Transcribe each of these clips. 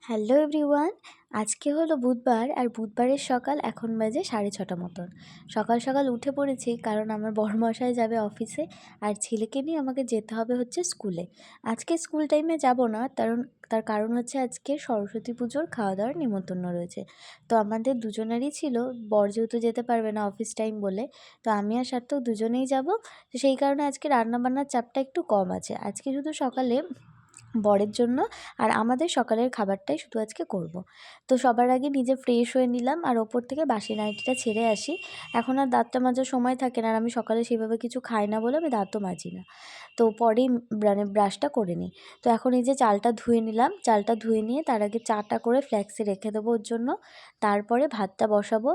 Hello everyone. আজকে হলো বুধবার, আর বুধবারের সকাল এখন বাজে 6:30 মতন। সকাল সকাল উঠে পড়েছি কারণ আমার বড়মশাই যাবে অফিসে, আর ছেলেকে নিয়ে আমাকে যেতে হবে হচ্ছে স্কুলে। আজকে স্কুল টাইমে যাব না, তার কারণ হচ্ছে আজকে সরস্বতী পুজোর খাওয়া দাওয়ার নিমন্ত্রণ রয়েছে। তো আমাদের দুজনেরই ছিল, বর যেহেতু যেতে পারবে না অফিস টাইম বলে, তো আমি আর সার্থক দুজনেই যাব। তো সেই কারণে আজকে রান্নাবান্নার চাপটা একটু কম আছে। আজকে শুধু সকালে বরের জন্য আর আমাদের সকালের খাবারটাই শুধু আজকে করব। তো সবার আগে নিজে ফ্রেশ হয়ে নিলাম, আর ওপর থেকে বাসি নাইটিটা ছেড়ে আসি। এখন আর দাঁতটা মাজার সময় থাকে না, আর আমি সকালে সেভাবে কিছু খাই না বলে আমি দাঁতও মাজি না। তো পরেই ব্রাশটা করে নিই। তো এখন এই যে চালটা ধুয়ে নিলাম, চালটা ধুয়ে নিয়ে তার আগে চাটা করে ফ্ল্যাক্সে রেখে দেবো ওর জন্য। তারপরে ভাতটা বসাবো।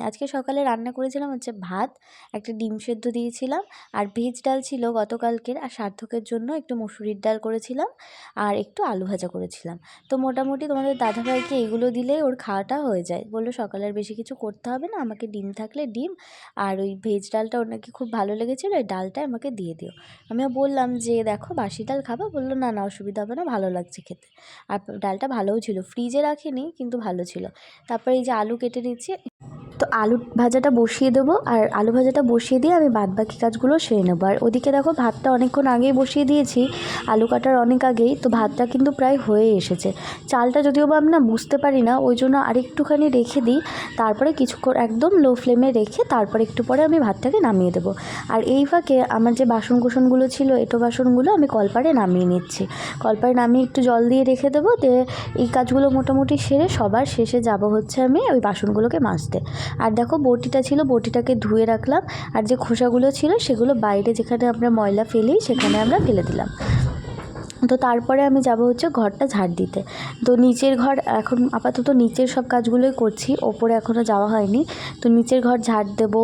আজকে সকালে রান্না করেছিলাম হচ্ছে ভাত, একটা ডিম সেদ্ধ দিয়েছিলাম, আর ভেজ ডাল ছিল গতকালকের, আর সার্থকের জন্য একটু মুসুরির ডাল করেছিলাম, আর একটু আলু ভাজা করেছিলাম। তো মোটামুটি তোমাদের দাদাভাইকে এগুলো দিলেই ওর খাওয়াটা হয়ে যায়। বললো সকালের বেশি কিছু করতে হবে না, আমাকে ডিম থাকলে ডিম, আর ওই ভেজ ডালটা ওর নাকি খুব ভালো লেগেছিলো, ওই ডালটা আমাকে দিয়ে দিও। আমিও বললাম যে দেখো বাসি ডাল খাবা, বললো না না অসুবিধা হবে না, ভালো লাগছে খেতে। আর ডালটা ভালোও ছিল, ফ্রিজে রাখিনি কিন্তু ভালো ছিল। তারপরে এই যে আলু কেটে নিচ্ছি, তো আলু ভাজাটা বসিয়ে দেবো, আর আলু ভাজাটা বসিয়ে দিয়ে আমি বাদবাকি কাজগুলো সেরে নেবো। আর ওদিকে দেখো ভাতটা অনেকক্ষণ আগেই বসিয়ে দিয়েছি, আলু কাটার অনেক আগেই, তো ভাতটা কিন্তু প্রায় হয়ে এসেছে। চালটা যদিও বা আমি না বুঝতে পারি না, ওই জন্য আরেকটুখানি রেখে দিই, তারপরে কিছুক্ষণ একদম লো ফ্লেমে রেখে তারপরে একটু পরে আমি ভাতটাকে নামিয়ে দেবো। আর এই ফাঁকে আমার যে বাসন কুসনগুলো ছিল, এঁটো বাসনগুলো আমি কলপাড়ে নামিয়ে নিচ্ছি। কলপাড়ে নামিয়ে একটু জল দিয়ে রেখে দেবো, দিয়ে এই কাজগুলো মোটামুটি সেরে সবার শেষে যাব হচ্ছে আমি ওই বাসনগুলোকে মাজতে। আর দেখো বটিটা ছিল, বটিটাকে ধুয়ে রাখলাম, আর যে খোসাগুলো ছিল সেগুলো বাইরে যেখানে আমরা ময়লা ফেলি সেখানে আমরা ফেলে দিলাম। তো তারপরে আমি যাব হচ্ছে ঘরটা ঝাড় দিতে। তো নিচের ঘর এখন আপাতত নিচের সব কাজগুলোই করছি, ওপরে এখনও যাওয়া হয়নি। তো নিচের ঘর ঝাড় দেবো,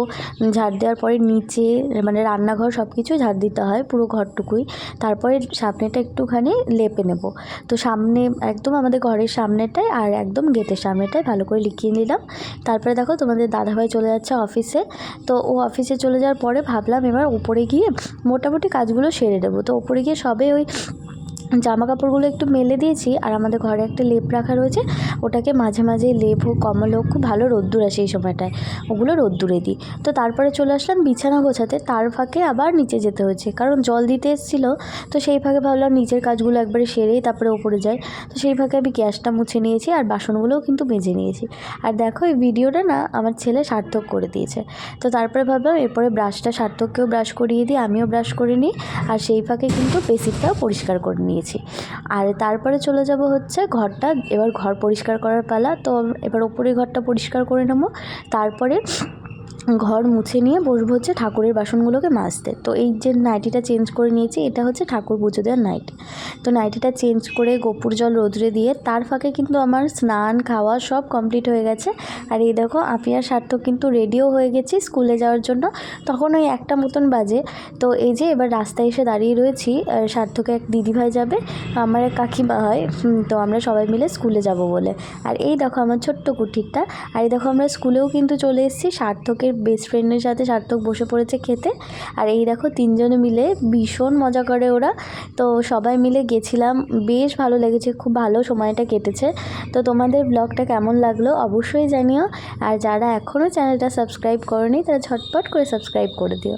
ঝাড় দেওয়ার পরে নিচে মানে রান্নাঘর সব কিছু ঝাড় দিতে হয়, পুরো ঘরটুকুই। তারপরে সামনেটা একটুখানি লেপে নেব। তো সামনে একদম আমাদের ঘরের সামনেটায় আর একদম গেটের সামনেটায় ভালো করে লিখিয়ে নিলাম। তারপরে দেখো তোমাদের দাদাভাই চলে যাচ্ছে অফিসে। তো ও অফিসে চলে যাওয়ার পরে ভাবলাম এবার উপরে গিয়ে মোটামুটি কাজগুলো সেরে দেবো। তো উপরে গিয়ে সবে ওই জামা কাপড়গুলো একটু মেলে দিয়েছি, আর আমাদের ঘরে একটা লেপ রাখা রয়েছে, ওটাকে মাঝে মাঝে লেপ হোক কম্বল হোক, খুব ভালো রোদ্দুর আসে এই সময়টায়, ওগুলো রোদ্দুরে দিই। তো তারপরে চলে আসলাম বিছানা গোছাতে, তার ফাঁকে আবার নিচে যেতে হয়েছে কারণ জল দিতে এসেছিলো। তো সেই ফাঁকে ভাবলাম নিচের কাজগুলো একবারে সেরেই তারপরে ওপরে যাই। তো সেই ফাঁকে আমি গ্যাসটা মুছে নিয়েছি, আর বাসনগুলোও কিন্তু মেজে নিয়েছি। আর দেখো এই ভিডিওটা না আমার ছেলে সার্থক করে দিয়েছে। তো তারপরে ভাবলাম এরপরে ব্রাশটা সার্থককেও ব্রাশ করিয়ে দিই, আমিও ব্রাশ করে নিই, আর সেই ফাঁকে কিন্তু বেসিনটাও পরিষ্কার করে নিয়েছি। আর তারপরে চলে যাব হচ্ছে ঘরটা, এবার ঘর পরিষ্কার করার পালা। তো এবার ওপরের ঘরটা পরিষ্কার করে নেবো, তারপরে ঘর মুছে নিয়ে বসবো হচ্ছে ঠাকুরের বাসনগুলোকে মাজতে। তো এই যে নাইটিটা চেঞ্জ করে নিয়েছি, এটা হচ্ছে ঠাকুর পুজো দেওয়ার নাইটি। তো নাইটিটা চেঞ্জ করে গোপুর জল রোদ্রে দিয়ে তার ফাঁকে কিন্তু আমার স্নান খাওয়া সব কমপ্লিট হয়ে গেছে। আর এই দেখো আমি আর সার্থক কিন্তু রেডিও হয়ে গেছি স্কুলে যাওয়ার জন্য। তখন ওই 1টা মতন বাজে। তো এই যে এবার রাস্তায় এসে দাঁড়িয়ে রয়েছি, সার্থকে এক দিদিভাই যাবে, আমার এক কাকিমা হয়, তো আমরা সবাই মিলে স্কুলে যাব বলে। আর এই দেখো আমার ছোট্ট কুঠিরটা। আর এই দেখো আমরা স্কুলেও কিন্তু চলে এসেছি, সার্থকের বেস্ট ফ্রেন্ডের সাথে সার্থক বসে পড়েছে খেতে। আর এই দেখো 3জনে মিলে ভীষণ মজা করে ওরা। তো সবাই মিলে গেছিলাম, বেশ ভালো লেগেছে, খুব ভালো সময়টা কেটেছে। তো তোমাদের ব্লগটা কেমন লাগলো অবশ্যই জানিও, আর যারা এখনও চ্যানেলটা সাবস্ক্রাইব করোনি তারা ঝটপট করে সাবস্ক্রাইব করে দিও।